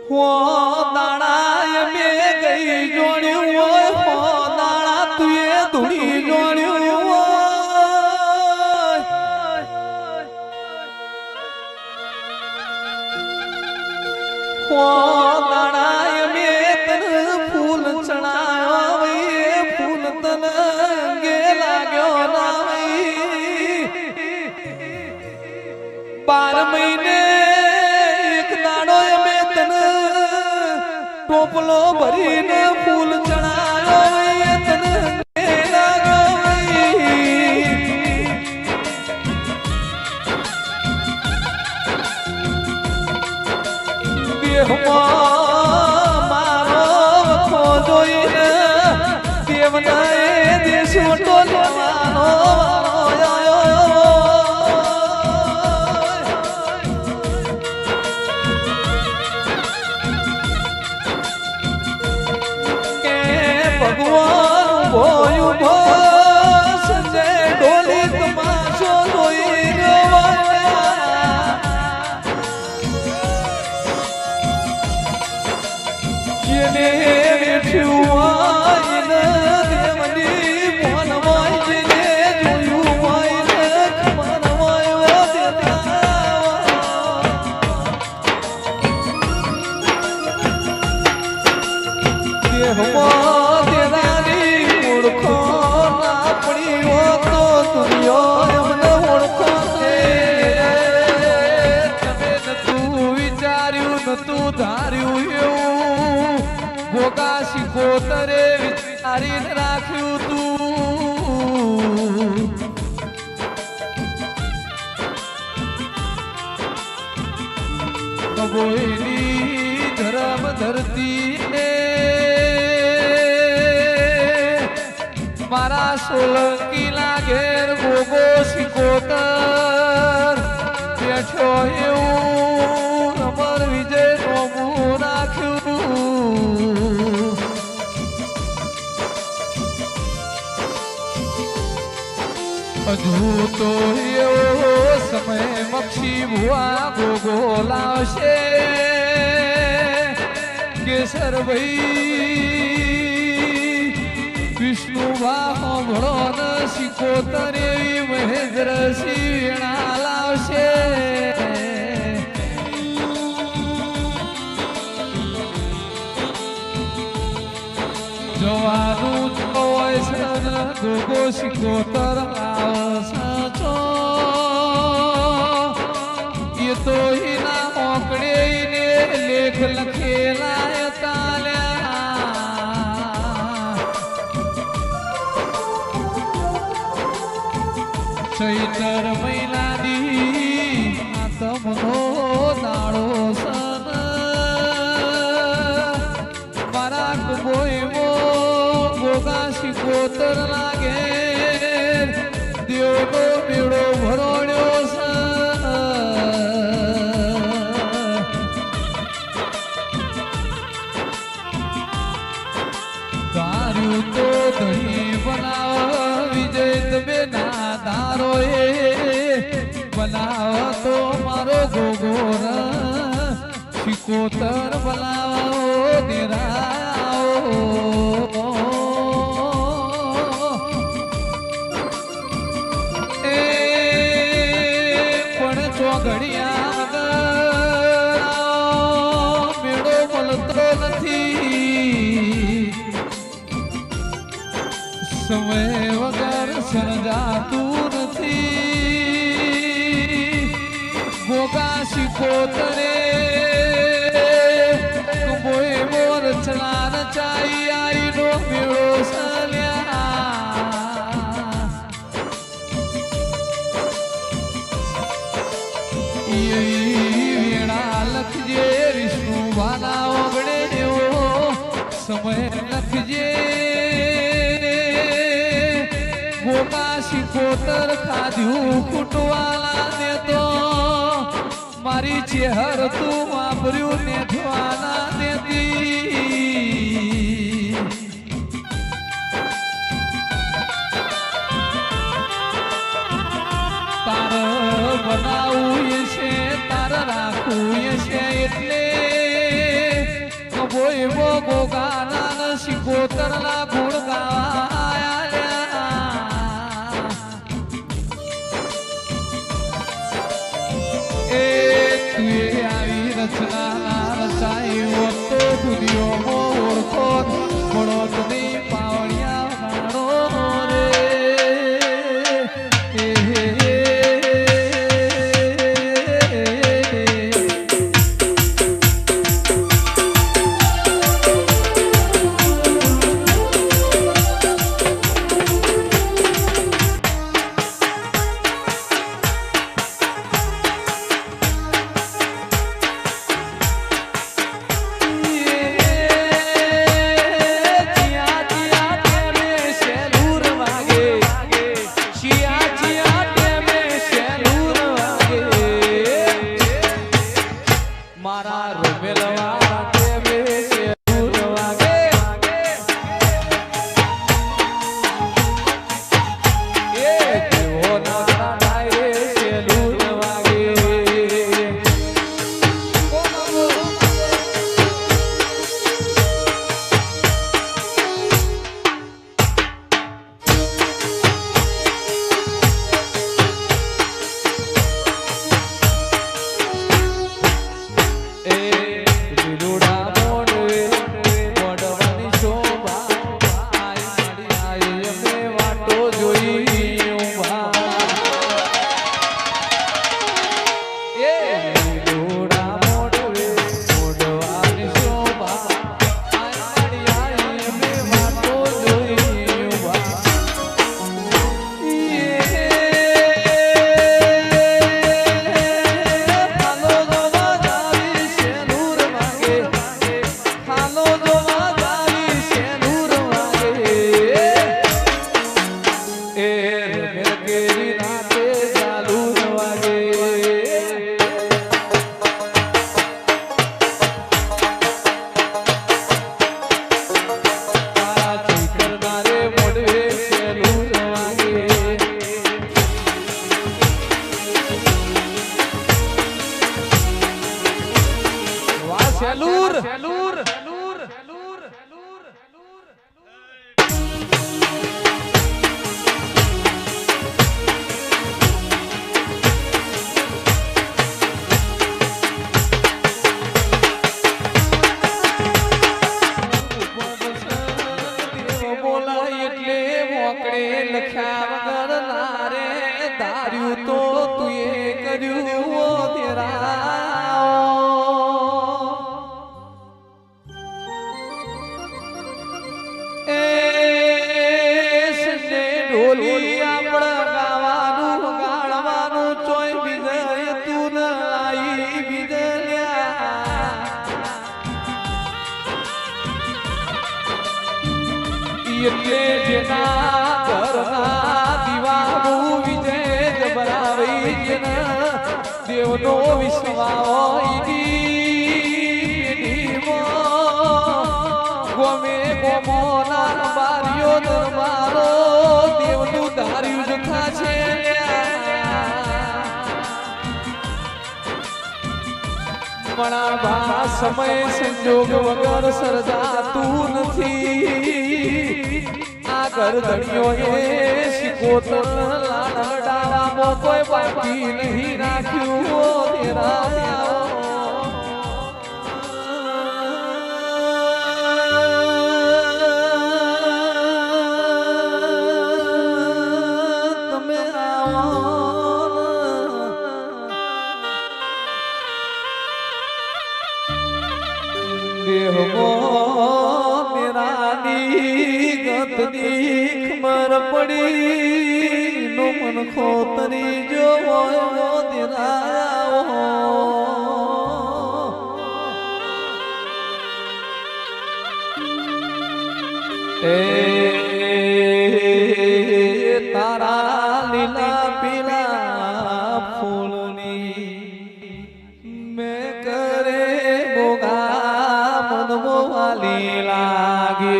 હો દાડા મે ગઈ જોણ્યું હોય હો દાડા તુએ ધૂણી જોણ્યું હો દાડા મે તન ફૂલ ચણાયો એ ફૂલ તન અંગે લાગ્યો ના 12 મહિને એક દાડો મે તન ટોપલો ભરીને ફૂલ ચણાયો એ તન અંગે લાગ્યો દેહમાં મારો વખો જોઈને દેવના એ દેશ ટોલવાનો ભગવાન ભોયું ભો સંજય ઢોલી તમાશો જોઈ જેને બેઠ્યું દેવની મોન હોય જેને જોયું હોય ખબર હોય દેહમાં દેનારી મૂર્ખો ના પડી હો તો દુનિયા એમને ઓળખો તમે નતું વિચાર્યું નતું ધાર્યું એવું ભોગા શીખોતરે વિચારીને રાખ્યું તું કબોયની ધરમ ધરતી ને મારા સોલંકી લાગેર ગોગો શીખોતર બેઠો એવું અમર વિજય નોમું રાખ્યું હજુ તો એવો સમય મક્ષી ભુવા ગોગો લાવશે કેસર ભાઈ વિષ્ણુ વાહો ભળો ન શીખોતર એવી મહેન્દ્ર સિંહ વેણા લાવશે જવાનું હોય સન ગોગો શીખોતર આવશો એ તો એના મોકળે ને લેખ લખેલા ચૈતર મહિનાની તમનો દાડો સન મારા કુબોયમો ગોગા શીખોતર લાગે દેવનો મેળો ભરોડ્યો ધાર્યું તો ધણી બનાવ વિજય તમે ના ધારો એ બનાવો તો મારો ગોગો શીખોતર બનાવો નિરાઓ એ પણ ચોઘડિયા મેળો મળતો નથી સમય વગર સર્જાતું નથી ગોગા શીખોતરે કુંભોય મોર રચના રચાઈ આઈનો મેળો સલ્યા વેણા લખજે વિષ્ણુ વાલા ઓગળે એવો સમય લખજે ગોગા શીખોતર ખાધ્યું કુટવાલા ને તો મારી ચેહર તું વાપર્યું ને ધ્વાના દેતી તાર બનાવું છે તાર રાખવું છે એટલે કોઈ ગોગાના શિકોતરના ગુણ ગાયા એ તું આવી રચના રચાયો તો દુનિયામાં ઓળખો મળો તને પાવડિયા ગાણો રે એટલે જેના ઘરના દીવાનું વિજય જબરાવી જેના દેવનો વિશ્વાસ ગમે ગોમોના બારીઓ દરબારો દેવનું ધાર્યું જથા છે મણાભા સમય સંજોગ વગર સર્જાતું નથી આ ગરદણીઓ એ શિકોતર લાડડામાં કોઈ બાકી નહીં રાખ્યું તેરા ખબર પડી નો મન ખોતરી જો તારા લીલા પીલા ફૂલની મેં કરે બોગા મન મોવાલી લાગે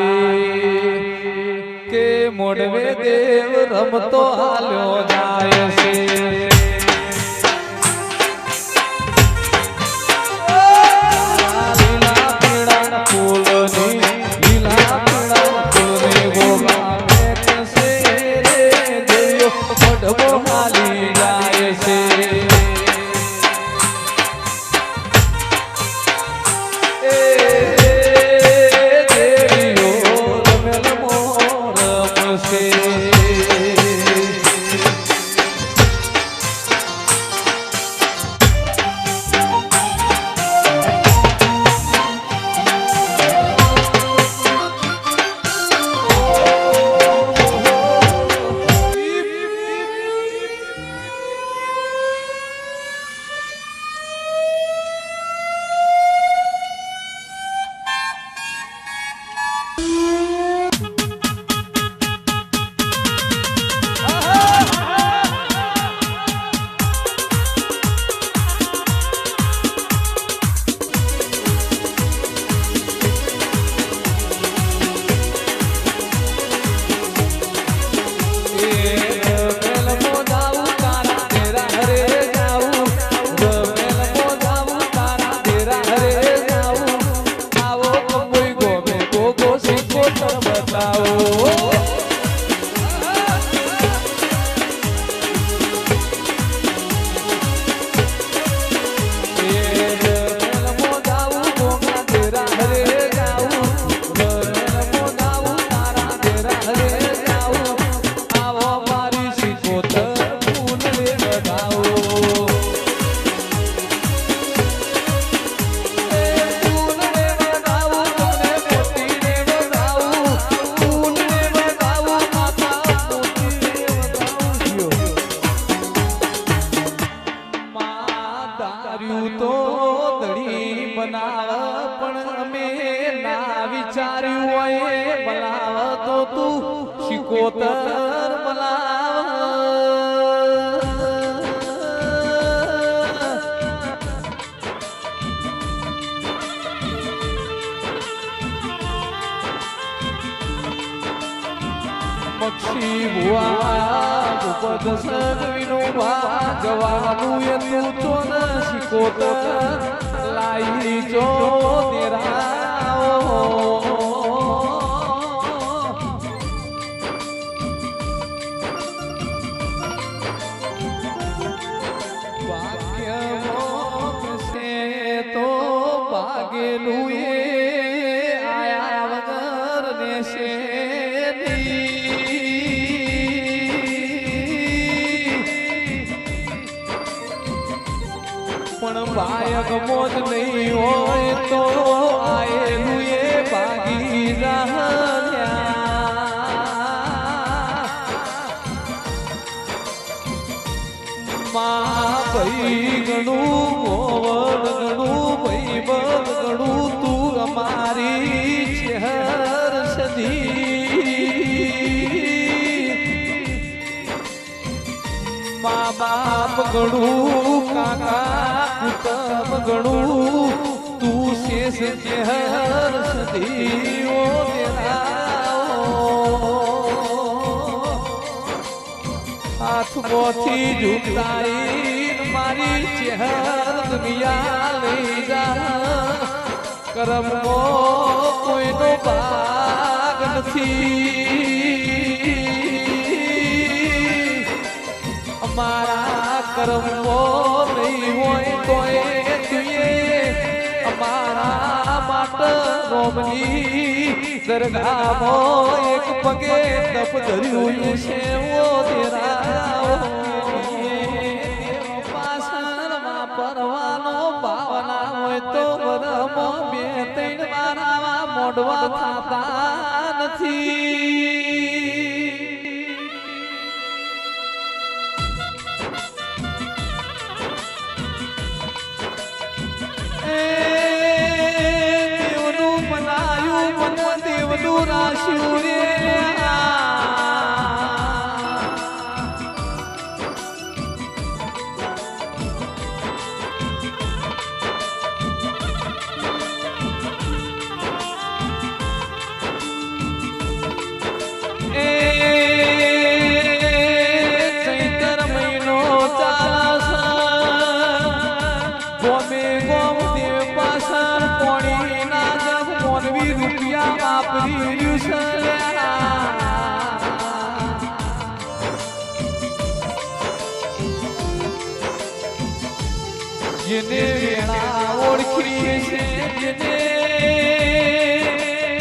મોડવે દેવ રમતો હાલ્યો જાય છે લીલા પીળા ફૂલ વિચાર્યું હોય બોલાવ તો તું શિકોતર બોલાવ પક્ષી ભુવા ઉપદ સગવીનો ભા જવાનું એ તું તો ન શિકોતર લાઈ જો તેરાઓ ભાગ્યમાં છે તો ભાગેલું એ આયા વગર નેશે પણ બાયક મોજ નહીં હોય તો આયેલું એ ભાગી માં ભાઈ ગણું મોવડ ગણું ભાઈ બળ ગણું તું અમારી ચહેર સધી મા બાપ ગણું કાકા કુટુંબ ગણું તું શેષ ચહેર સદીઓ હાથમાંથી ઝૂકતાઈ મારી ચહેર દુનિયા લઈ જા કરમો કોઈનો ભાગ નથી અમારા કર્મો નહીં હોય તોય તુએ અમારા માટે રોમની દરગાહમાં એક પગે તપ ધર્યું છે ઓ તેરા પાસણમાં પરવાનો ભાવના હોય તો બરમો બે ત્રણ મારા મોઢવા થતા નથી દેવનું બનાયું મન દેવનું રાશ્યું રે ચૈતર મહિનો ચાલસ ગોમે ગોમ દેવ પાછળ કોણી ના જગ મોનવી રૂપિયા વાપરી જેને વેળા ઓળખી છે જેને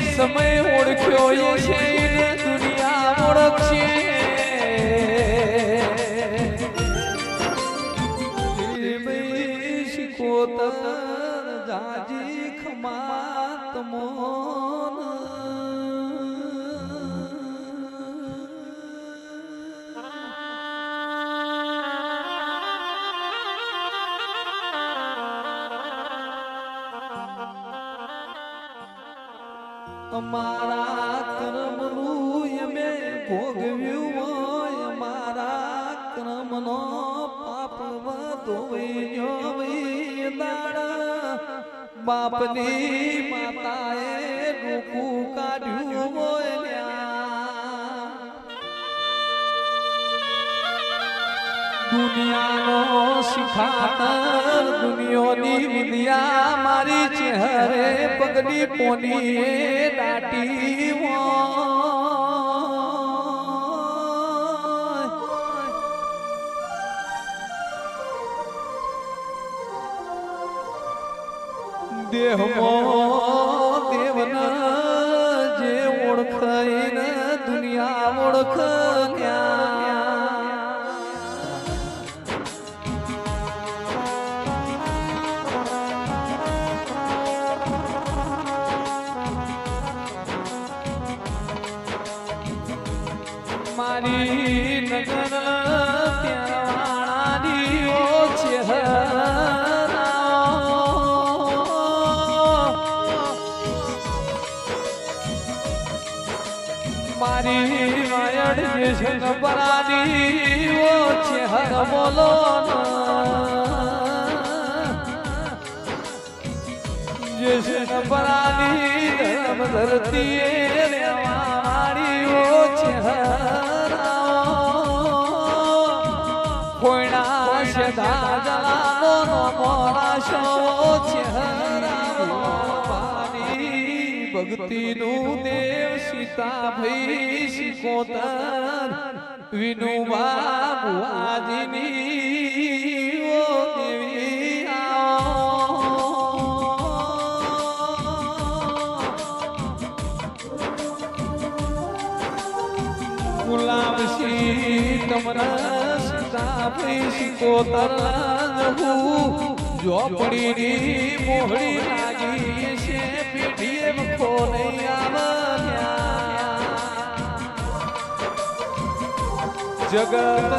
સમય ઓળખ્યો છે એને દુનિયા ઓળખશે શિકોતર જાજી ખમાત મોન અમારા કર્મનું અમે ભોગવ્યું હોય અમારા કર્મનો પાપ ધોઈ દાડ બાપની માતાએ રૂકું કાઢ્યું હોય દુનિયાનો શિખાતર દુનિયાની વિદ્યા મારી ચહેરે પગની પોની દાટી દેહમો દેવન જે ઓળખાઈને દુનિયા ઓળખ્યા મારી નગર ત્યાંવાળાની ઓ ચહેરા મારી માયડ જે શંકરાની ઓ છે હર બોલો જે શંકરાની ધર્મ ધરતી મારી ઓ છે કોઈના છે દાદાનો નો મોરા શો છે ભક્તિ નું દેવ સીતા ભઈ શિકોતર વિનુબા બુઆજીની ઓ દેવી ગુલાબ સી તમરા સીતા ભઈ શિકોતર ઝોપડીની મોહડી લાગી છે પેઢીએ ખોલે જગત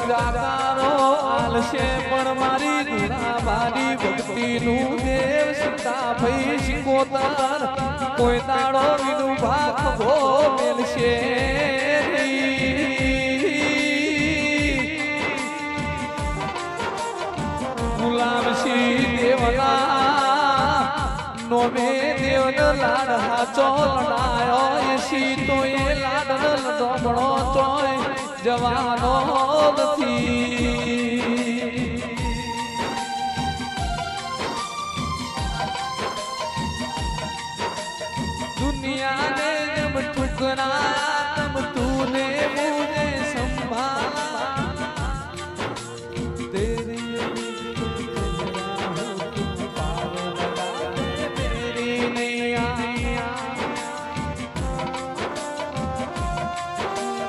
જાતારો આલશે પણ મારી ગુણાબાની ભક્તિનું દેવ સીતા ભઈ શિકોતર કોઈ દાડો વિનું ભાગ ભો મેલશે ગુલામસી દેવના નોમે દેવન લાડ હાચો લડાયો એસી તો એ લાડ લડોમણો ચોય જવાનો નથી દુનિયાને જબ ઠુકરા તબ તુને મુझे સંભાળા તેરી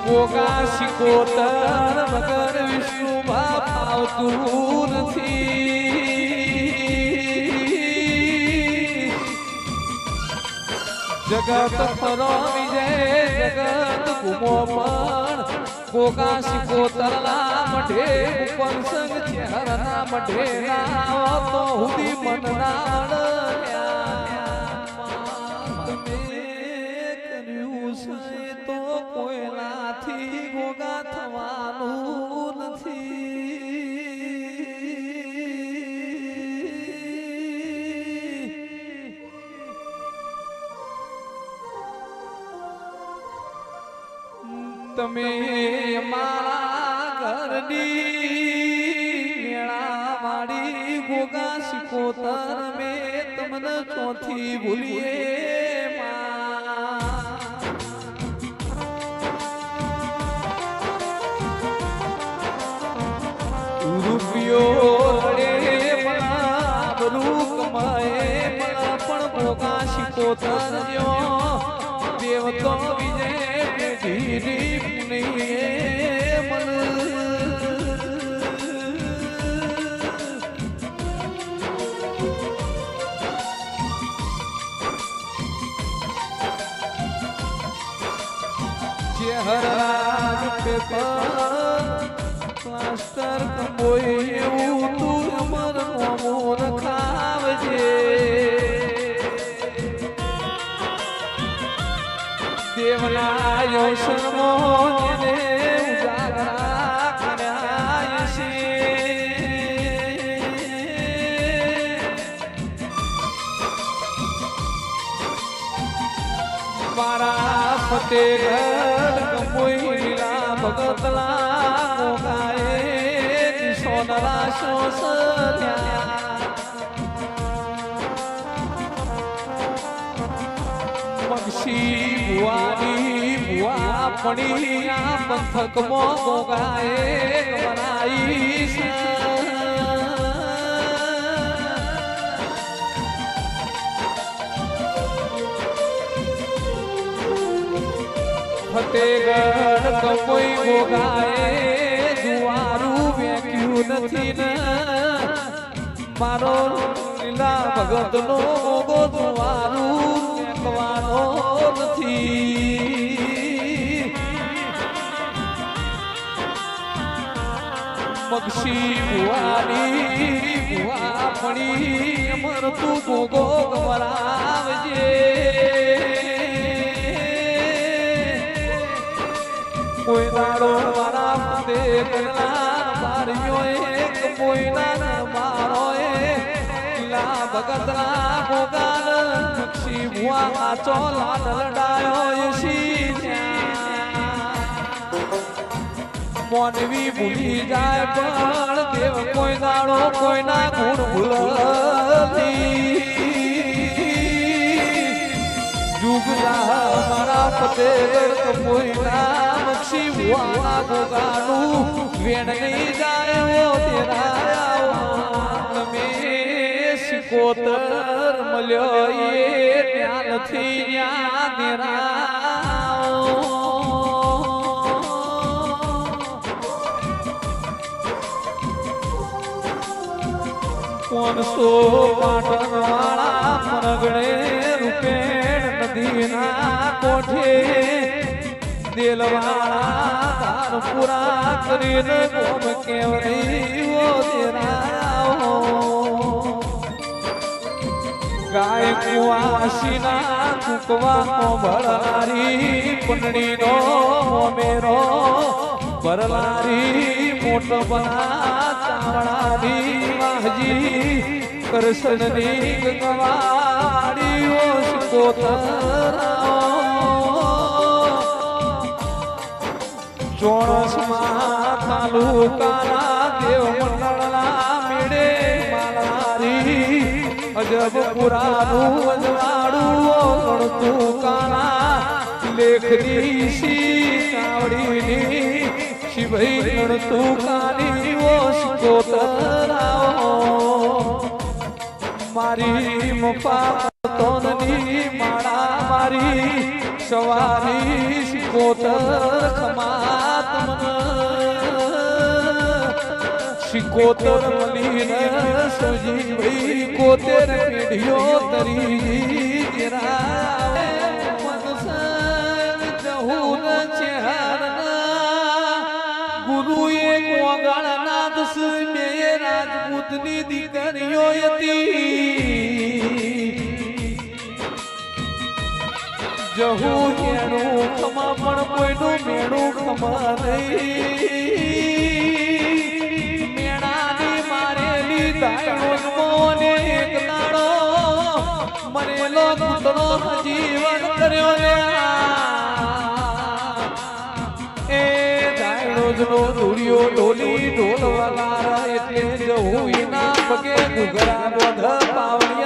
ગોગા શિકોતર મગર વિષ્ણુ બાપ આવતું નથી જગત ખરો વિજય જગત ગુમો પણ ગોગા શિકોતર ના મઢે ઉપર સંગ ચહેર ના મઢે ના તો હુદી મન ના ગોગા થવાનું નથી તમે મારા ઘરની મેળા માડી ગોગા શિકોતર મેં તમને ચોથી ભૂલીએ ગોગા શિકોતર જો દેવ તો વિજય પેઢી ચહેરા પેપર પ્લાસ્ટર કંબોય એવું તું અમર મોર ખાવજે દેવના યોશનો ને ઉજાગરા કર્યા છે મારા ફતેગઢ કંબોઈ લીલા ભગતલા ગોગાએ સોનરા શોષલ્યા મગશી બુવાની બુઆ પડી આ પંથક મો ગોગાએ બનાઈ ફતેગઢ કંબોઈ ગોગાએ જુવારું વેક્યું નથી ને મારો લીલા ભગત નો ગોગો જુવારું વેકવાનો નથી મગશી બુવાની બુઆ પડી અમર તું ગોગો ગવરાવજે ફતે કરલા બારીઓ એક કોઈના મારો લા ભગતના ગોગાલ પક્ષી ભુવા આચો લાલ લડાયો યશી મોનવી ભૂલી જાય પણ દેવ કોઈ દાડો કોઈના ગુણ ભૂલતી જુગલા મારા ફતે કોઈના પક્ષી ભુવાના ગોગાનું વેણ નહીં જાય તેરા તમે સિકોતર મળ્યો એ ત્યાં નથી ત્યાં દેરા કોનસો પાટણવાળા મરગણે રૂપેણ નદીના કોઠે દેલવાળા તારપુરા કરીને ગોમ કેવરી ઓ દેરાઓ ગાય કુવાસીના કુકવા ભળારી પંડણીનો મેરો ભરલારી મોટ બના ચાવડાની માહજી કરશનની ગવાડી ઓ ચોણસમાં તાલુકાના દેવ મંડળના મેળે માલારી અજબ પુરાનું અજવાડું ગણતું કાના લેખની સી ચાવડીની શિવઈ ગણતું કાની ઓ સિકોતરાઓ મારી મફા તોનની માળા મારી સવારી સિકોતર ખમાત મન સિકોતર મલીને સજી ભાઈ કોતર પેઢીઓ તરી જરા મનસન જહુન ચહેરના ગુરુએ કોગાળના દસ બે રાજપૂતની દીકરીઓ હતી જહુ એનું ખમા પણ કોઈનું મેળું ખમા નહીં મેળાની મારેલી દાયણો મોને એક દાડો મરેલો કૂતરો જીવન કર્યો એ દાયણો જનો ધૂળિયો ઢોલી ઢોલવાલા એટલે જહુ એના પગે ઘુઘરા બોધ પાવડી